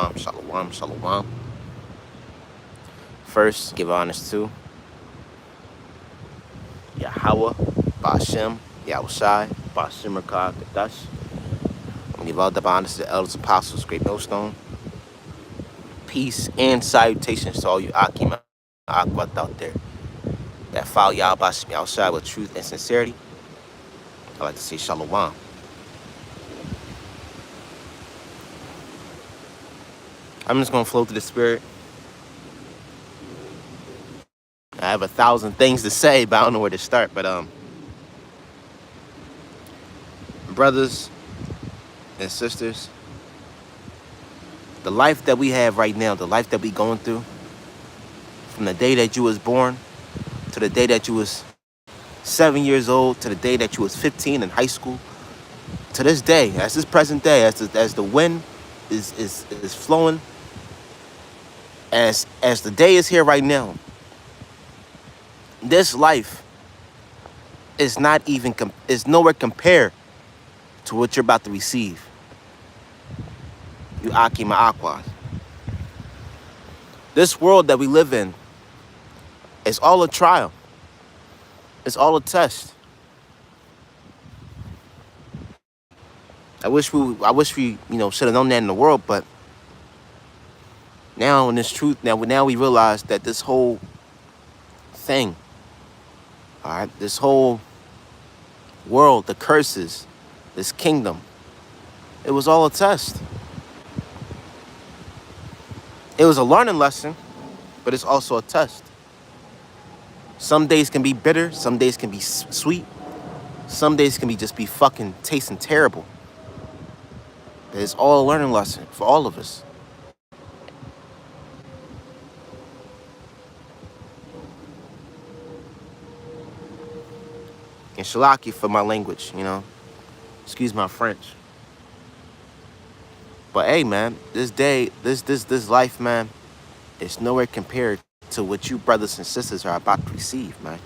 Shalom, shalom. First, give honors to Yahweh, Ba'ashem, Yahushai, Ba'ashem Rakah, Kadash. I'm gonna give all the honors to the elders, apostles, great millstone. Peace and salutations to all you Akim Akwat out there that follow Yahweh Ba'ashem Yahushai with truth and sincerity. I like to say shalom. I'm just gonna flow through the spirit. I have 1,000 things to say, but I don't know where to start. But brothers and sisters, the life that we have right now, the life that we going through, from the day that you was born to the day that you was 7 years old, to the day that you was 15 in high school, to this day, as this present day, as the wind is flowing, as the day is here right now, this life is not even is nowhere compared to what you're about to receive. You Aki Ma'akwad. This world that we live in is all a trial. It's all a test. I wish we should have known that in the world, but now in this truth, now we realize that this whole thing, all right, this whole world, the curses, this kingdom, it was all a test. It was a learning lesson, but it's also a test. Some days can be bitter, some days can be sweet, some days can just be fucking tasting terrible. It's all a learning lesson for all of us. And shalaki for my language, excuse my French. But hey, man, this life, man, is nowhere compared to what you brothers and sisters are about to receive, man.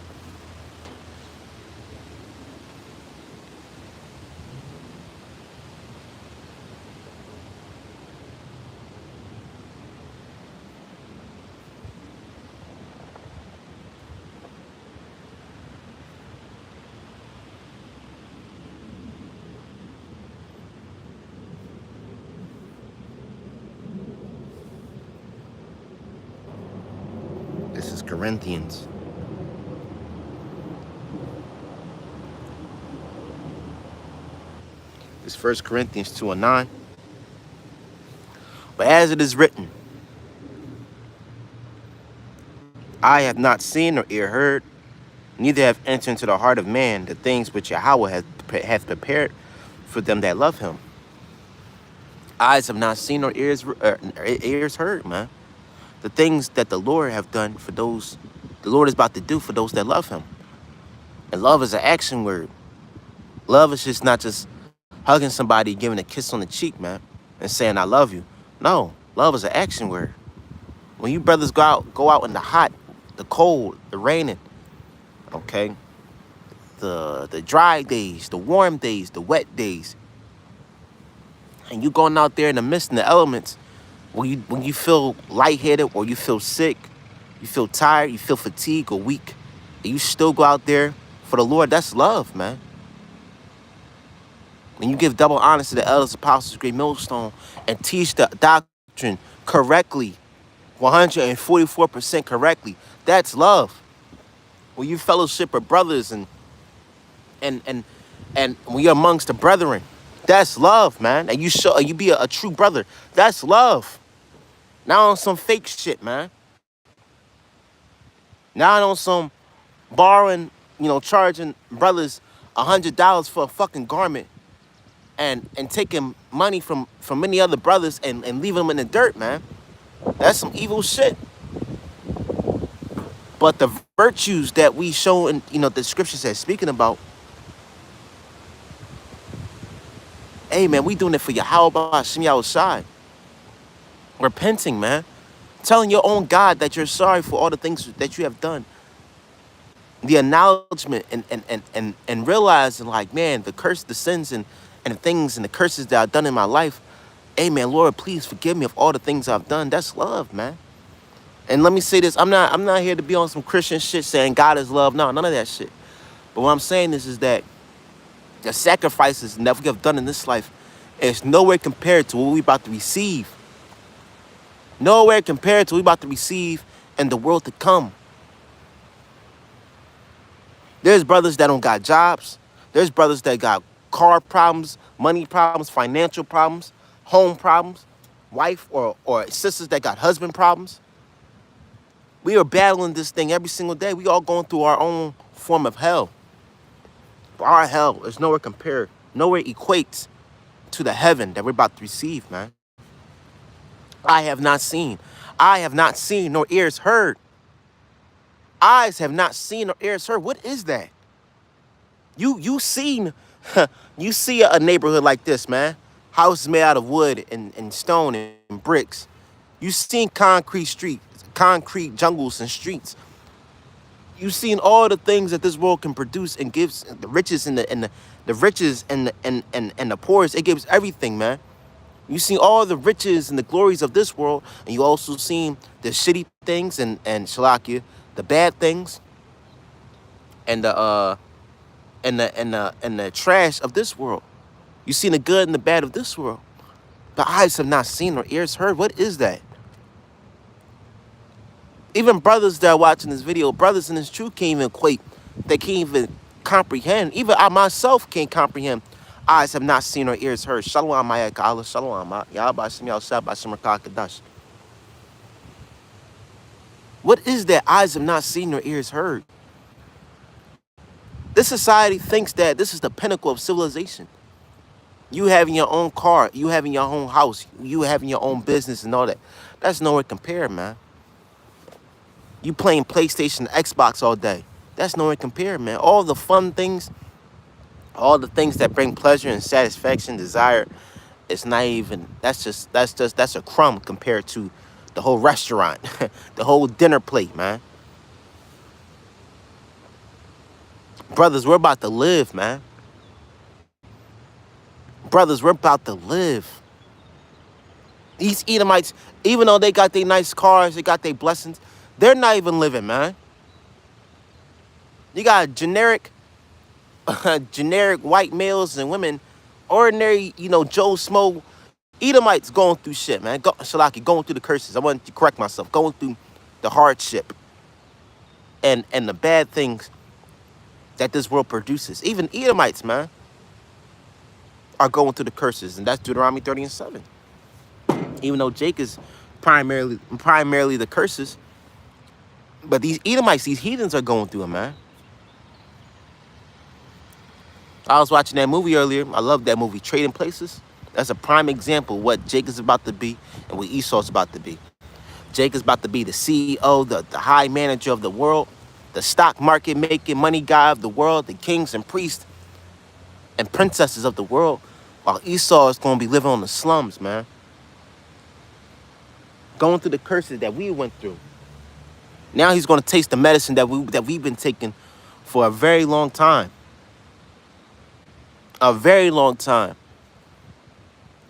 This is Corinthians. This 1 Corinthians 2:9. But as it is written, I have not seen or ear heard, neither have entered into the heart of man the things which Yahweh hath prepared for them that love him. Eyes have not seen or ears heard, man. The things that the Lord have done for those, the Lord is about to do for those that love him. And love is an action word. Love is just not just hugging somebody, giving a kiss on the cheek, man, and saying, I love you. No, love is an action word. When you brothers go out in the hot, the cold, the raining, okay, the dry days, the warm days, the wet days, and you going out there in the mist and the elements, when you feel lightheaded or you feel sick, you feel tired, you feel fatigued or weak, and you still go out there for the Lord, that's love, man. When you give double honors to the elders, apostles, great millstone, and teach the doctrine correctly, 144% correctly, that's love. When you fellowship with brothers and when you're amongst the brethren, that's love, man. And you be a true brother, that's love. Not on some fake shit, man. Not on some borrowing, charging brothers $100 for a fucking garment and taking money from many other brothers and leaving them in the dirt, man. That's some evil shit. But the virtues that we show in, the scriptures are speaking about, hey, man, we doing it for Yahweh Ba'ashem Yahushai. Repenting, man. Telling your own God that you're sorry for all the things that you have done. The acknowledgement and realizing, like, man, the curse, the sins and the things and the curses that I've done in my life, Amen. Lord, please forgive me of all the things I've done. That's love, man. And let me say this, I'm not here to be on some Christian shit saying God is love. No, none of that shit. But what I'm saying is that the sacrifices that we have done in this life is nowhere compared to what we about to receive. Nowhere compared to what we about to receive in the world to come. There's brothers that don't got jobs. There's brothers that got car problems, money problems, financial problems, home problems, wife or sisters that got husband problems. We are battling this thing every single day. We all going through our own form of hell. But our hell is nowhere compared, nowhere equates to the heaven that we're about to receive, man. I have not seen. I have not seen nor ears heard. Eyes have not seen nor ears heard. What is that? You seen, you see a neighborhood like this, man. Houses made out of wood and stone and bricks. You seen concrete streets, concrete jungles and streets. You've seen all the things that this world can produce and gives the riches and the riches and the poorest. It gives everything, man. You see all the riches and the glories of this world, and you also seen the shitty things and Shalakia, the bad things, and the trash of this world. You seen the good and the bad of this world. The eyes have not seen or ears heard. What is that? Even brothers that are watching this video, brothers in this truth can't even equate. They can't even comprehend. Even I myself can't comprehend. Eyes have not seen or ears heard. Shalom, Maya Ka'ala, Shalom, Yahbashim Yahshua, Bashim Rakakadash. What is that eyes have not seen or ears heard? This society thinks that this is the pinnacle of civilization. You having your own car, you having your own house, you having your own business and all that. That's nowhere compared, man. You playing PlayStation, Xbox all day. That's nowhere compared, man. All the fun things, all the things that bring pleasure and satisfaction, desire, it's not even, that's a crumb compared to the whole restaurant, the whole dinner plate, man. Brothers, we're about to live, man. Brothers, we're about to live. These Edomites, even though they got their nice cars, they got their blessings, they're not even living, man. You got generic white males and women, ordinary, Joe Smo, Edomites going through shit, man. Shalaki, going through the curses. I want to correct myself. Going through the hardship and the bad things that this world produces. Even Edomites, man, are going through the curses, and that's Deuteronomy 30:7. Even though Jake is primarily the curses, but these Edomites, these heathens are going through it, man. I was watching that movie earlier. I love that movie, Trading Places. That's a prime example of what Jake is about to be and what Esau's about to be. Jake is about to be the CEO, the high manager of the world, the stock market making money guy of the world, the kings and priests and princesses of the world, while Esau is going to be living on the slums, man. Going through the curses that we went through. Now he's going to taste the medicine that we've been taking for a very long time. A very long time.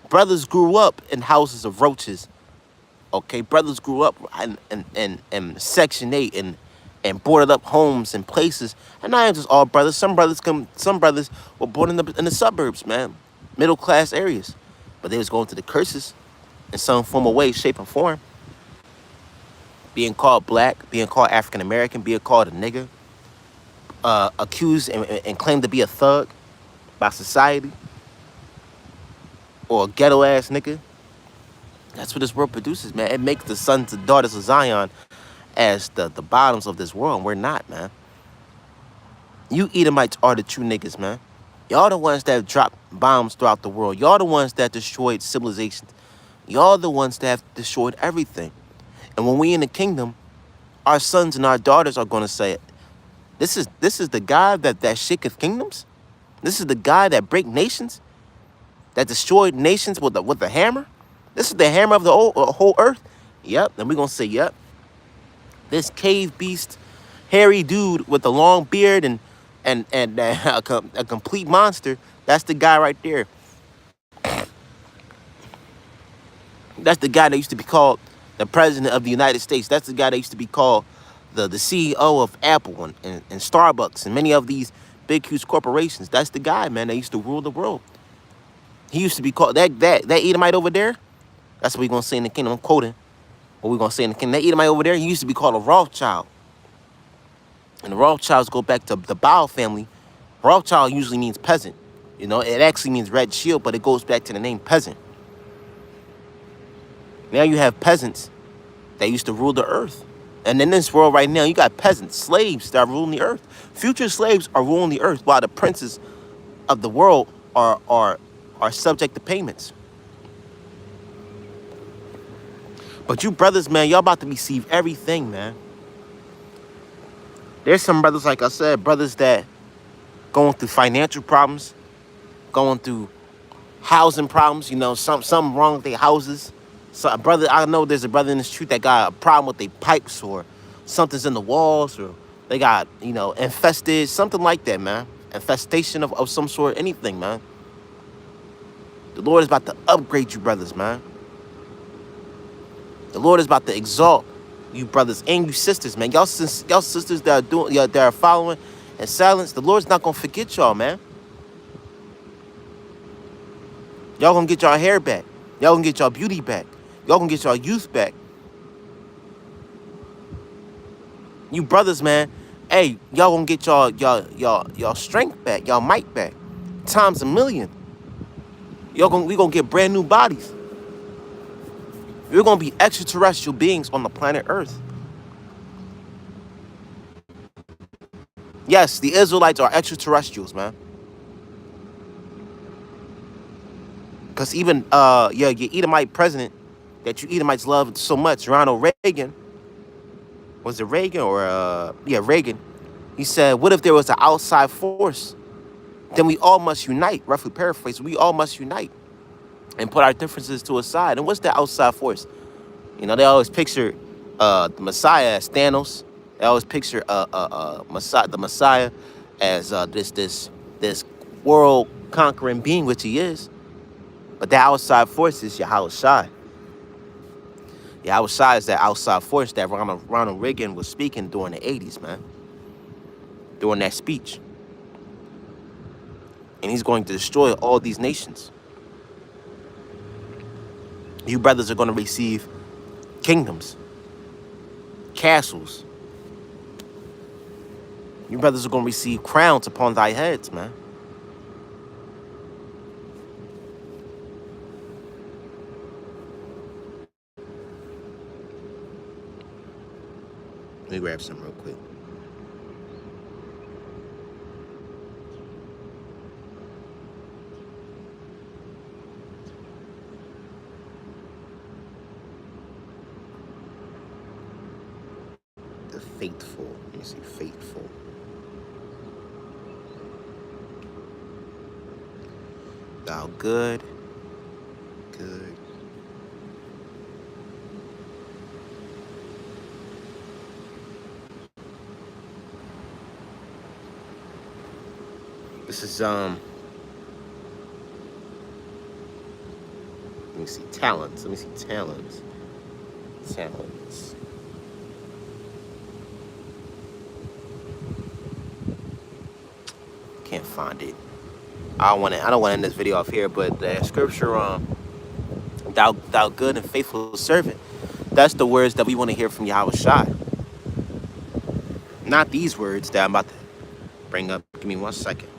Brothers grew up in houses of roaches. Okay, brothers grew up in Section 8 and boarded up homes and places. And not just all brothers. Some brothers were born in the suburbs, man. Middle class areas. But they was going through the curses in some form of way, shape, or form. Being called black, being called African American, being called a nigger, accused and claimed to be a thug by society, or a ghetto ass nigga. That's what this world produces, man. It makes the sons and daughters of Zion as the bottoms of this world, and we're not, man. You Edomites are the true niggas, man. Y'all the ones that dropped bombs throughout the world. Y'all the ones that destroyed civilizations. Y'all the ones that have destroyed everything. And when we in the kingdom, our sons and our daughters are going to say, this is the God that shaketh kingdoms? This is the God that break nations? That destroyed nations with a hammer? This is the hammer of the whole earth? Yep. And we're going to say, yep. This cave beast, hairy dude with a long beard and a complete monster, that's the guy right there. That's the guy that used to be called the president of the United States. That's the guy that used to be called the CEO of Apple and Starbucks and many of these big, huge corporations. That's the guy, man, that used to rule the world. He used to be called that Edomite over there. That's what we're gonna say in the kingdom. I'm quoting what we're gonna say in the kingdom. That Edomite over there, he used to be called a Rothschild. And the Rothschilds go back to the Bow family. Rothschild usually means peasant. You know, it actually means red shield, but it goes back to the name peasant. Now you have peasants that used to rule the earth. And in this world right now, you got peasants, slaves that are ruling the earth. Future slaves are ruling the earth while the princes of the world are subject to payments. But you brothers, man, y'all about to receive everything, man. There's some brothers, like I said, brothers that going through financial problems, going through housing problems, you know, something wrong with their houses. So a brother, I know there's a brother in the street that got a problem with their pipes or something's in the walls or they got, you know, infested, something like that, man. Infestation of some sort, anything, man. The Lord is about to upgrade you brothers, man. The Lord is about to exalt you brothers and you sisters, man. Y'all sisters that are doing, that are following in silence, the Lord's not gonna forget y'all, man. Y'all gonna get y'all hair back. Y'all gonna get y'all beauty back. Y'all gonna get y'all youth back. You brothers, man, hey, y'all gonna get y'all strength back, y'all might back, times a million. We gonna get brand new bodies. We're gonna be extraterrestrial beings on the planet Earth. Yes, the Israelites are extraterrestrials, man. Cause even your Edomite president that you Edomites love so much, Ronald Reagan, was it Reagan or yeah, Reagan? He said, "What if there was an outside force? Then we all must unite." Roughly paraphrase, we all must unite and put our differences to a side. And what's the outside force? You know, they always picture the Messiah as Thanos. They always picture Messiah, the Messiah, as this world conquering being, which he is. But that outside force is Yahweh Shai. Yahweh Shai is that outside force that Ronald Reagan was speaking during the 80s, man. During that speech. And he's going to destroy all these nations. You brothers are going to receive kingdoms, castles. You brothers are going to receive crowns upon thy heads, man. Let me grab some real quick. The faithful. Let me see, faithful. Thou good. This is let me see, talents. Let me see, talents. Talents. Can't find it. I don't want to end this video off here, but the scripture thou good and faithful servant. That's the words that we want to hear from Yahweh Shai. Not these words that I'm about to bring up. Give me 1 second.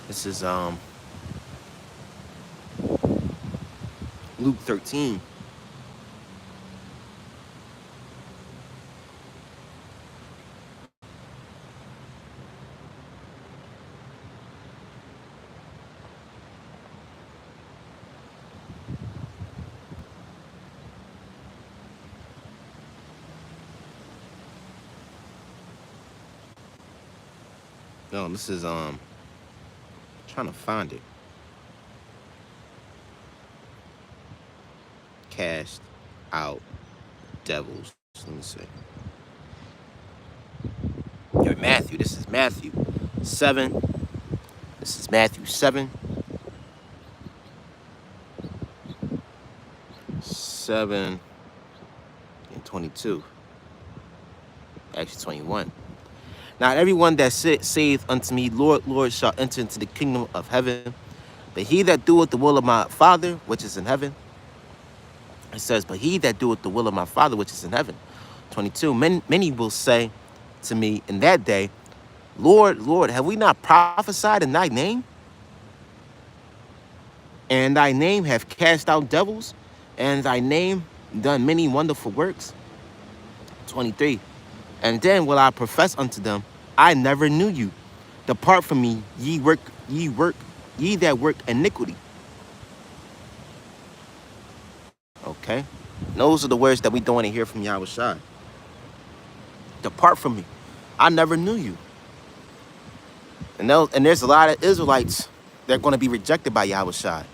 This is Luke 13. No, this is trying to find it. Cast out devils. Let me see. You're Matthew. This is Matthew 7. This is Matthew 7. 7 and 22. Actually 21. Not everyone that saith unto me, Lord, Lord, shall enter into the kingdom of heaven, but he that doeth the will of my Father which is in heaven. It says, but he that doeth the will of my Father which is in heaven. 22. Many will say to me in that day, Lord, Lord, have we not prophesied in thy name? And thy name have cast out devils, and thy name done many wonderful works. 23. And then will I profess unto them, I never knew you. Depart from me, ye that work iniquity. Okay? Those are the words that we don't want to hear from Yahweh Shai. Depart from me. I never knew you. And there's a lot of Israelites that are going to be rejected by Yahweh Shai.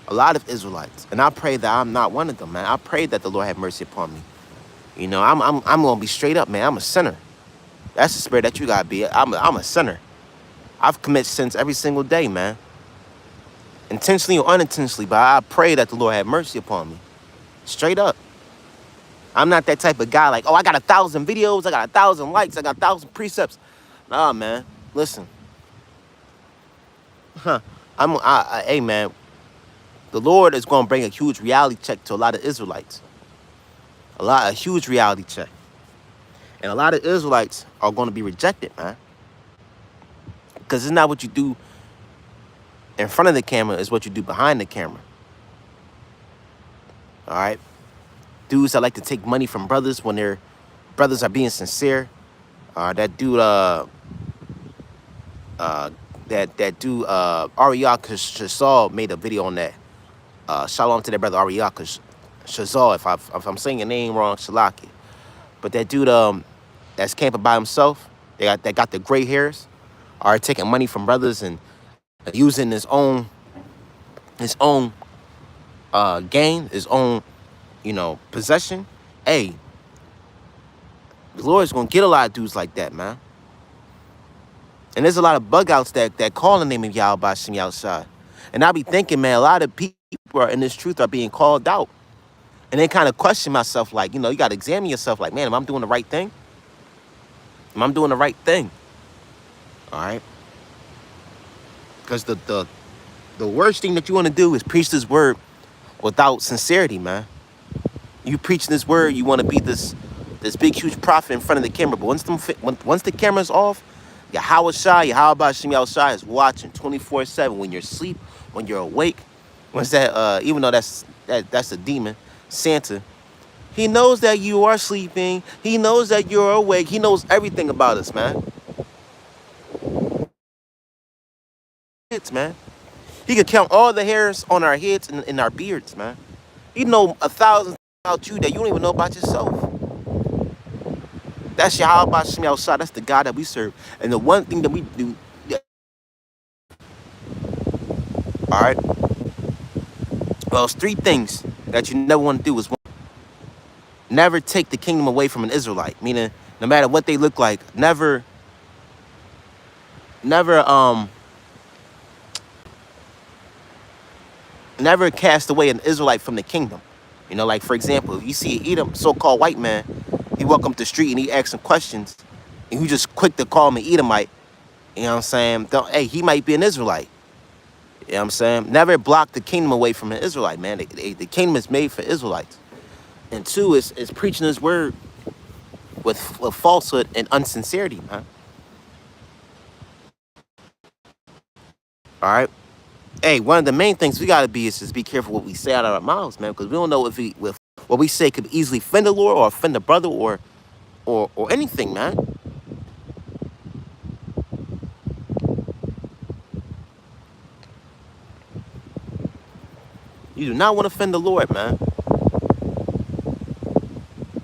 A lot of Israelites. And I pray that I'm not one of them, man. I pray that the Lord have mercy upon me. You know, I'm going to be straight up, man. I'm a sinner. That's the spirit that you got to be. I'm a sinner. I've committed sins every single day, man. Intentionally or unintentionally, but I pray that the Lord have mercy upon me. Straight up. I'm not that type of guy like, oh, I got 1,000 videos, I got 1,000 likes, I got 1,000 precepts. Nah, man. Listen. Huh. Hey, man. The Lord is going to bring a huge reality check to a lot of Israelites. A huge reality check. And a lot of Israelites are going to be rejected, man. Because it's not what you do in front of the camera, it's what you do behind the camera. All right? Dudes that like to take money from brothers when their brothers are being sincere. That dude, Ariak Shazal made a video on that. Shalom to their brother Ariak Shazal, if I'm saying your name wrong, Shalaki. But that dude that's camping by himself, that got the gray hairs, are taking money from brothers and using his own gain, his own, possession. Hey, the Lord's gonna get a lot of dudes like that, man. And there's a lot of bug outs that call the name of Yahweh Bashim outside. And I be thinking, man, a lot of people are in this truth are being called out. And then kind of question myself, like, you got to examine yourself, like, man, am I doing the right thing? Am I doing the right thing? All right? Because the worst thing that you want to do is preach this word without sincerity, man. You preaching this word, you want to be this big, huge prophet in front of the camera. But once the camera's off, Yahweh Shai, Yahweh Bashim Shai is watching 24/7 when you're asleep, when you're awake. Once that, even though that's a demon, Santa, he knows that you are sleeping. He knows that you're awake. He knows everything about us, man. It's, man. He could count all the hairs on our heads and in our beards, man. He know 1,000 about you that you don't even know about yourself. That's Yahweh Bashim Shai. That's the God that we serve. And the one thing that we do, all right? Well, it's 3 things that you never want to do. Is one, never take the kingdom away from an Israelite. Meaning, no matter what they look like, never cast away an Israelite from the kingdom. Like, for example, if you see an Edom, so-called white man, he walk up the street and he asks some questions, and you just quick to call him an Edomite, you know what I'm saying? Hey, he might be an Israelite. You know what I'm saying? Never block the kingdom away from an Israelite, man. The kingdom is made for Israelites. And 2 is preaching his word with falsehood and insincerity, man. All right? Hey, one of the main things we got to be is just be careful what we say out of our mouths, man, because we don't know if what we say could easily offend the Lord or offend a brother or anything, man. You do not want to offend the Lord, man.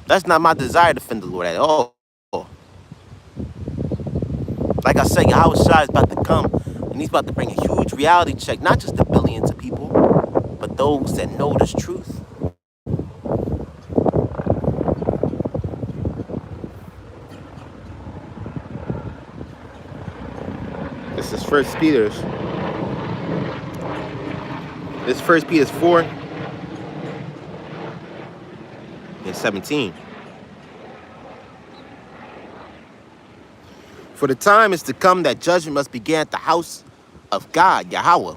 That's not my desire to offend the Lord at all. Like Like I said, Yahweh Shai is about to come, and he's about to bring a huge reality check, not just the billions of people, but those that know this truth. This is First Peter's. This First Peter's 4 and 17. For the time is to come that judgment must begin at the house of God, Yahweh.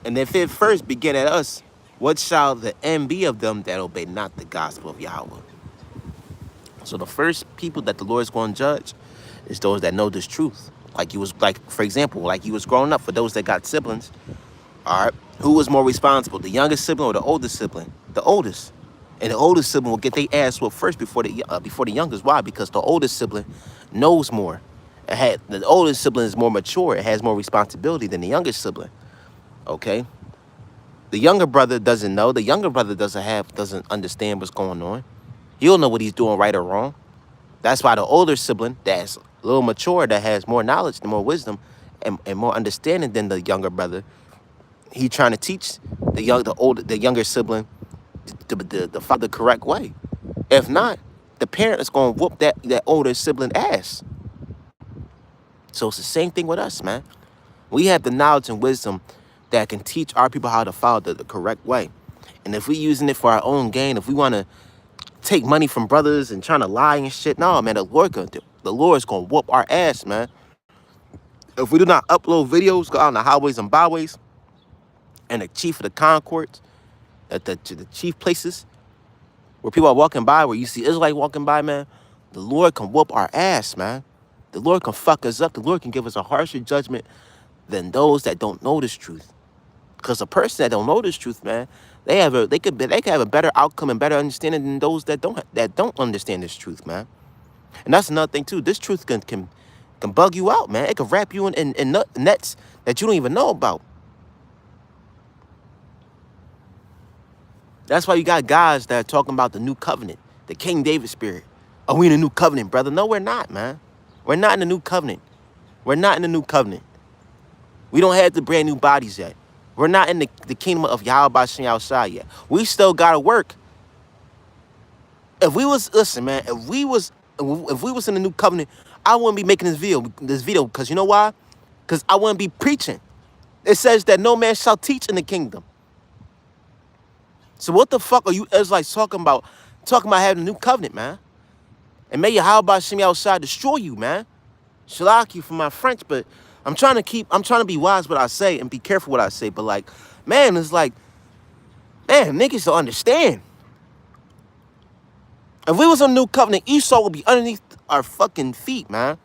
And if it first begin at us, what shall the end be of them that obey not the gospel of Yahweh? So the first people that the Lord is going to judge is those that know this truth. For example, like he was growing up. For those that got siblings, all right, who was more responsible, the youngest sibling or the oldest sibling? The oldest. And the oldest sibling will get their ass whooped first before the youngest. Why? Because the oldest sibling knows more. The oldest sibling is more mature. It has more responsibility than the youngest sibling. Okay. The younger brother doesn't know. The younger brother doesn't understand what's going on. He don't know what he's doing right or wrong. That's why the older sibling that's a little mature, that has more knowledge and more wisdom and more understanding than the younger brother, he trying to teach the younger sibling the correct way. If not, the parent is going to whoop that older sibling ass. So it's the same thing with us, man. We have the knowledge and wisdom that can teach our people how to follow the correct way. And if we're using it for our own gain, if we want to take money from brothers and trying to lie and shit, no, man, the Lord's going to whoop our ass, man. If we do not upload videos, go out on the highways and byways, and the chief of the concords, the chief places where people are walking by, where you see Israelites walking by, man, the Lord can whoop our ass, man. The Lord can fuck us up. The Lord can give us a harsher judgment than those that don't know this truth. Because a person that don't know this truth, man, they could have a better outcome and better understanding than those that don't understand this truth, man. And that's another thing too. This truth can bug you out, man. It can wrap you in nets that you don't even know about. That's why you got guys that are talking about the new covenant, the King David spirit. Are we in the new covenant, brother? No, we're not, man. We're not in the new covenant. We're not in the new covenant. We don't have the brand new bodies yet. We're not in the kingdom of Yahweh B'Shem yet. We still gotta work. If we was in the new covenant, I wouldn't be making this video because you know why? Because I wouldn't be preaching. It says that no man shall teach in the kingdom. So what the fuck are you Israelites talking about having a new covenant, man? And may Yahweh B'Shem destroy you, man. Shalak you for my French, but I'm trying to be wise what I say and be careful what I say. But like, man, it's like, man, niggas don't understand. If we was on a new covenant, Esau would be underneath our fucking feet, man.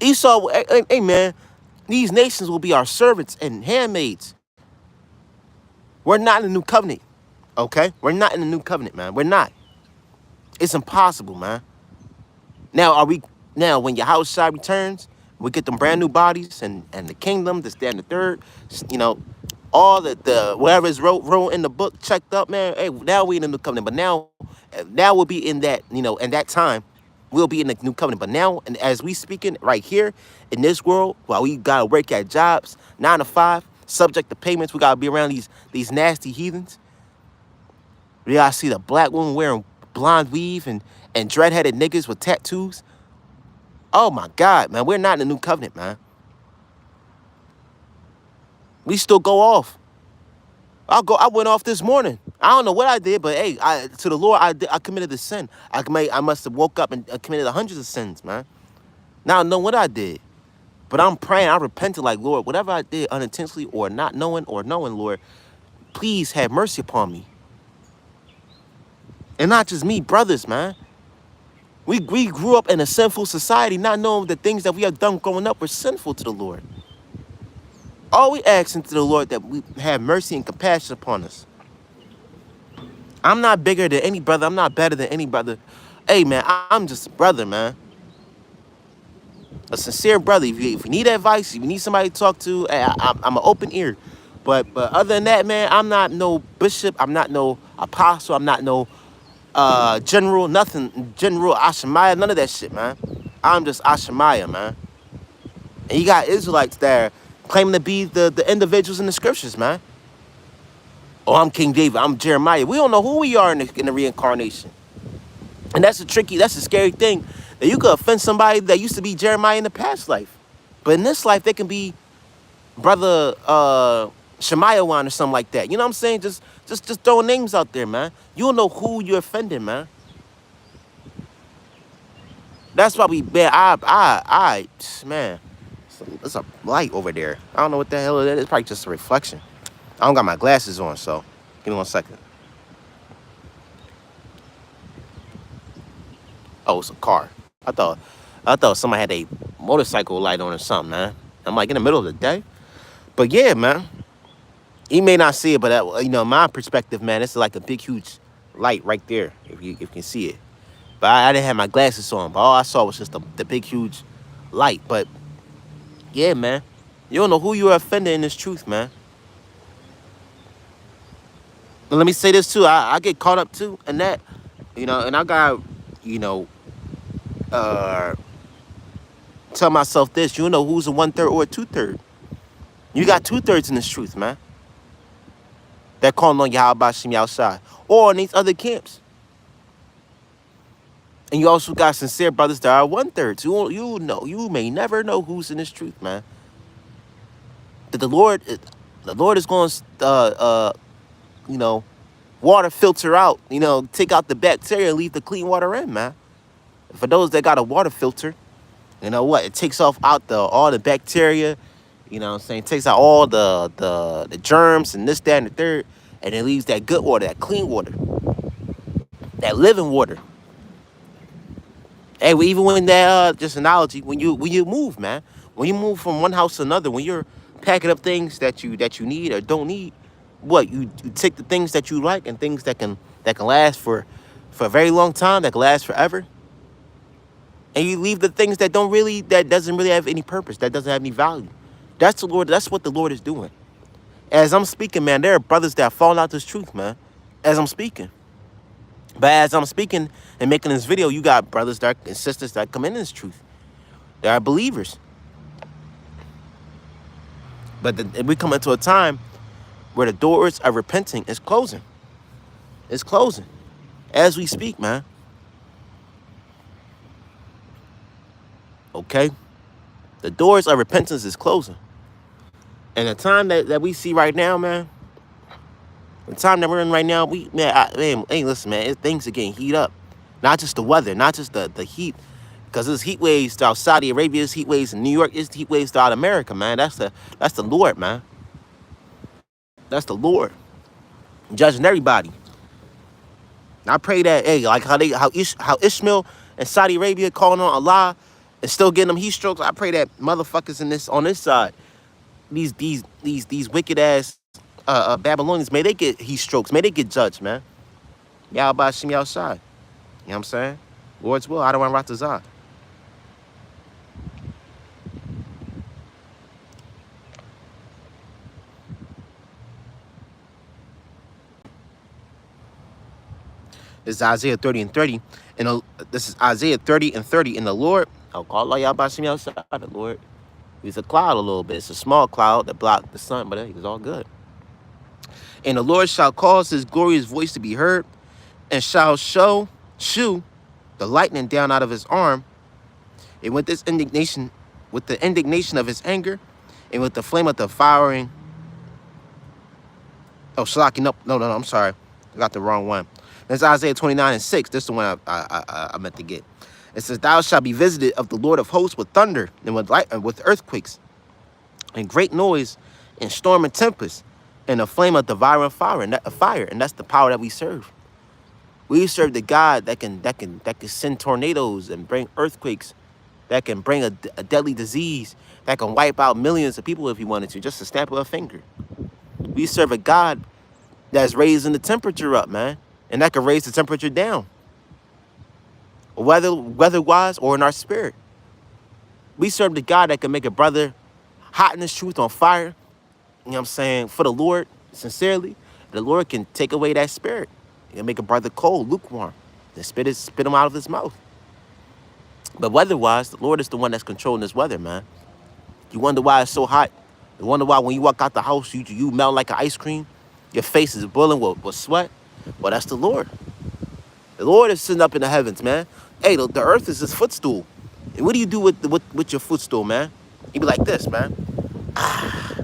Esau, hey man, these nations will be our servants and handmaids. We're not in the new covenant, okay? We're not in the new covenant, man. We're not. It's impossible, man. Now, when Yahweh Shai returns, we get them brand new bodies and the kingdom, this, that, and the third, you know, all the whatever is wrote in the book checked up, man. Hey, now we in the new covenant, but now we'll be in that, you know, in that time, we'll be in the new covenant. But now, and as we speaking right here in this world, while we gotta work at jobs 9 to 5, subject to payments, we gotta be around these nasty heathens. We gotta see the black woman wearing blonde weave and dreadheaded niggas with tattoos. Oh my God, man, we're not in the new covenant, man. We still go off. I went off this morning. I don't know what I did, but hey, to the Lord, I committed a sin. I must have woke up and committed hundreds of sins, man. Now I know what I did. But I'm praying, I repented like, Lord, whatever I did unintentionally or not knowing or knowing, Lord, please have mercy upon me. And not just me, brothers, man. We grew up in a sinful society, not knowing the things that we have done growing up were sinful to the Lord. All we asking to the Lord that we have mercy and compassion upon us. I'm not bigger than any brother. I'm not better than any brother. Hey, man, I'm just a brother, man. A sincere brother. If you need advice, if you need somebody to talk to, hey, I'm an open ear. But other than that, man, I'm not no bishop. I'm not no apostle. I'm not no general, nothing. General Ahshamiah, none of that shit, man. I'm just Ahshamiah, man. And you got Israelites there claiming to be the individuals in the scriptures, man. Oh, I'm King David. I'm Jeremiah. We don't know who we are in the reincarnation. And that's a scary thing. That you could offend somebody that used to be Jeremiah in the past life. But in this life, they can be brother Shemaiah one or something like that. You know what I'm saying? Just throwing names out there, man. You don't know who you're offending, man. That's why we, man, man, it's a light over there. I don't know what the hell it is. It's probably just a reflection. I don't got my glasses on, so give me 1 second. Oh, it's a car. I thought somebody had a motorcycle light on or something, man. I'm like in the middle of the day. But yeah, man. You may not see it, but my perspective, man, it's like a big, huge light right there, if you can see it. But I didn't have my glasses on, but all I saw was just the big, huge light. But yeah, man, you don't know who you're offending in this truth, man. And let me say this too. I get caught up too in that, and I got, you know, uh, tell myself this. You know who's a 1/3 or a 2/3. You got 2/3 in this truth, man. That calling on Yahweh Shem outside or in these other camps. And you also got sincere brothers that are 1/3. You may never know who's in this truth, man. That the Lord is going to, water filter out, take out the bacteria and leave the clean water in, man. For those that got a water filter, you know what? It takes off out all the bacteria, you know what I'm saying? It takes out all the germs and this, that, and the third, and it leaves that good water, that clean water, that living water. Hey, even when that just analogy, when you move, man, when you move from one house to another, when you're packing up things that you need or don't need, what you take the things that you like and things that can last for a very long time, that can last forever, and you leave the things that doesn't really have any purpose, that doesn't have any value. That's the Lord. That's what the Lord is doing. As I'm speaking, man, there are brothers that fall out this truth, man. As I'm speaking. But as I'm speaking and making this video, you got brothers and sisters that come in this truth. They are believers. But we come into a time where the doors of repenting is closing. It's closing. As we speak, man. Okay? The doors of repentance is closing. And the time that we see right now, man, the time that we're in right now, hey, listen, man, things are getting heat up. Not just the weather, not just the heat, because there's heat waves throughout Saudi Arabia, there's heat waves in New York, there's heat waves throughout America, man. That's the Lord, man. That's the Lord judging everybody. And I pray that, hey, like how Ishmael and Saudi Arabia calling on Allah and still getting them heat strokes. I pray that motherfuckers on this side, these wicked ass Babylonians, may they get heat strokes, may they get judged, man. Yahweh Shem outside. You know what I'm saying? Lord's will. I don't want Ratazah. This is Isaiah 30 and 30. And this is Isaiah 30 and 30. And the Lord, I'll call Allah Yahweh Shem outside. The Lord, he's a cloud a little bit. It's a small cloud that blocked the sun, but it's all good. And the Lord shall cause his glorious voice to be heard, and shall shew the lightning down out of his arm, and with the indignation of his anger, and with the flame of the firing. Oh, Shalaki, no, I'm sorry. I got the wrong one. That's Isaiah 29 and 6. This is the one I meant to get. It says, thou shalt be visited of the Lord of hosts with thunder, and with light, and with earthquakes, and great noise, and storm and tempest, and a flame of devouring fire. And that's the power that we serve. We serve the God that can send tornadoes and bring earthquakes, that can bring a deadly disease, that can wipe out millions of people if he wanted to, just a snap of a finger. We serve a God that's raising the temperature up, man, and that can raise the temperature down, weather-wise or in our spirit. We serve the God that can make a brother hot in his truth, on fire, you know what I'm saying, for the Lord, sincerely. The Lord can take away that spirit. He can make a brother cold, lukewarm, and spit him out of his mouth. But weather-wise, the Lord is the one that's controlling this weather, man. You wonder why it's so hot. You wonder why when you walk out the house, you melt like an ice cream. Your face is boiling with sweat. Well, that's the Lord. The Lord is sitting up in the heavens, man. Hey, the earth is his footstool. And what do you do with your footstool, man? You be like this, man.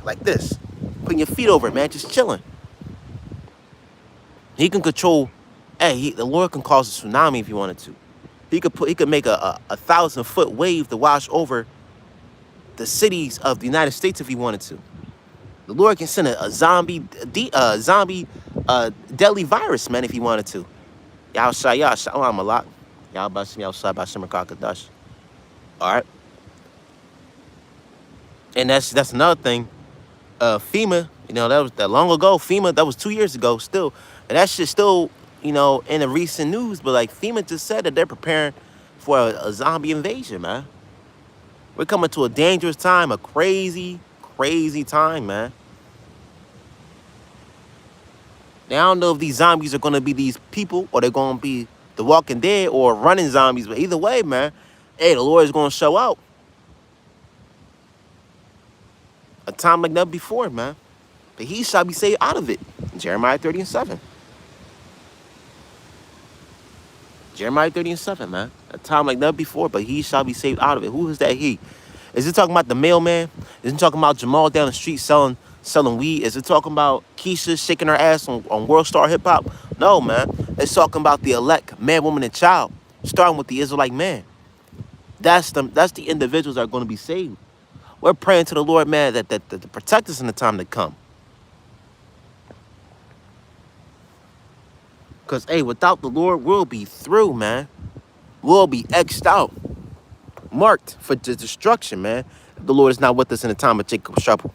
Like this. Putting your feet over it, man. Just chilling. He can control. Hey, the Lord can cause a tsunami if he wanted to. He could make a 1,000-foot wave to wash over the cities of the United States if he wanted to. The Lord can send a zombie deadly virus, man, if he wanted to. Y'all I'm a lot. Y'all about to see me outside by Shimmer Kakadash. All right. And that's another thing. FEMA, that was that long ago. FEMA, that was 2 years ago still. And that shit still, in the recent news. But like FEMA just said that they're preparing for a zombie invasion, man. We're coming to a dangerous time, a crazy, crazy time, man. Now, I don't know if these zombies are going to be these people or they're going to be the Walking Dead or running zombies. But either way, man, hey, the Lord is going to show out. A time like never before, man. But he shall be saved out of it. Jeremiah 30:7. Jeremiah 30:7, man. A time like never before, but he shall be saved out of it. Who is that he? Is it talking about the mailman? Is it talking about Jamal down the street selling weed? Is it talking about Keisha shaking her ass on World Star Hip Hop? No, man. It's talking about the elect, man, woman, and child, starting with the Israelite man. That's the individuals that are going to be saved. We're praying to the Lord, man, that to protect us in the time to come. Because, hey, without the Lord, we'll be through, man. We'll be X'd out, marked for destruction, man. If the Lord is not with us in the time of Jacob's trouble.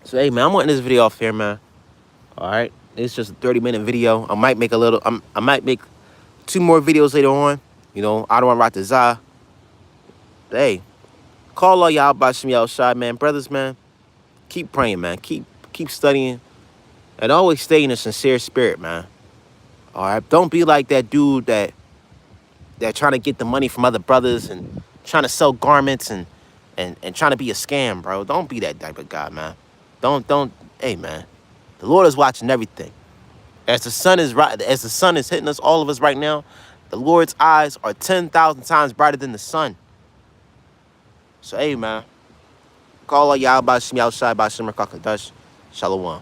So, hey, man, I'm wanting this video off here, man. All right, it's just a 30-minute video. I might make I might make 2 more videos later on. I don't want to rock the Zah. Hey, call all y'all about some outside, man. Brothers, man, keep praying, man. Keep studying. And always stay in a sincere spirit, man. All right, don't be like that dude that trying to get the money from other brothers and trying to sell garments and trying to be a scam, bro. Don't be that type of guy, man. Don't. Hey, man, the Lord is watching everything. As the sun is hitting us, all of us right now, the Lord's eyes are 10,000 times brighter than the sun. So, hey, man, call all y'all about Shmi outside by Shimmer Kakadash. Shalom.